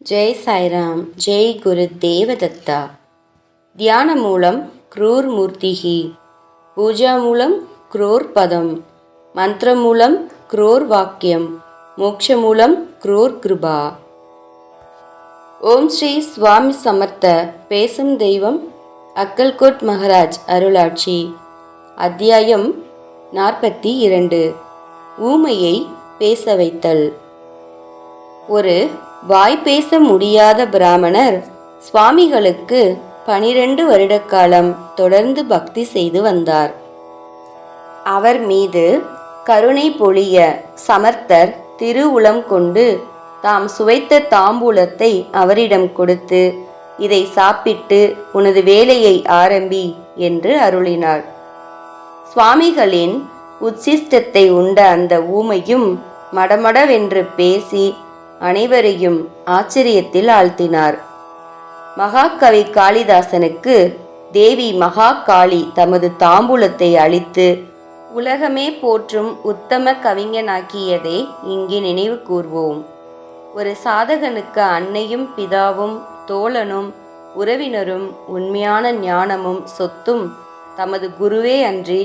ஜெய் சாய்ராம். ஜெய் குரு தேவதத்தா. தியான மூலம் க்ரூர் மூர்த்திகி, பூஜா மூலம் க்ரோர் பதம், மந்திர மூலம் க்ரோர் வாக்கியம், மோக்ஷ மூலம் க்ரோர் கிருபா. ஓம் ஸ்ரீ சுவாமி சமர்த்த. பேசும் தெய்வம் அக்கல்கோட் மகாராஜ் அருளாட்சி. அத்தியாயம் 42. ஊமையை பேச வைத்தல். ஒரு வாய் பேச முடியாத பிராமணர் சுவாமிகளுக்கு 12 வருட காலம் தொடர்ந்து பக்தி செய்து வந்தார். அவர் மீது கருணை பொழிய சமர்த்தர் திருவுளம் கொண்டு தாம் சுவைத்த தாம்பூலத்தை அவரிடம் கொடுத்து, இதை சாப்பிட்டு உனது வேலையை ஆரம்பி என்று அருளினார். சுவாமிகளின் உச்சிஷ்டத்தை உண்ட அந்த ஊமையும் மடமடவென்று பேசி அனைவரையும் ஆச்சரியத்தில் ஆழ்த்தினார். மகாகவி காளிதாசனுக்கு தேவி மகாகாளி தமது தாம்பூலத்தை அளித்து உலகமே போற்றும் உத்தம கவிஞனாக்கியதை இங்கே நினைவு கூர்வோம். ஒரு சாதகனுக்கு அன்னையும் பிதாவும் தோழனும் உறவினரும் உண்மையான ஞானமும் சொத்தும் தமது குருவே அன்றி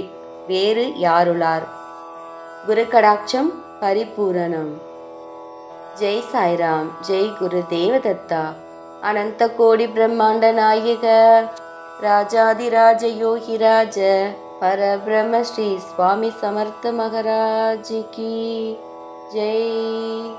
வேறு யாருளார். குரு கடாட்சம் பரிபூரணம். ஜெய் சாய்ராம். ஜெய் குரு தேவதத்தா. அனந்த கோடி பிரம்மாண்ட நாயக ராஜாதிராஜ யோகிராஜ பரபிரம்ம ஸ்ரீ சுவாமி சமர்த்த மகாராஜ் கி ஜெய்.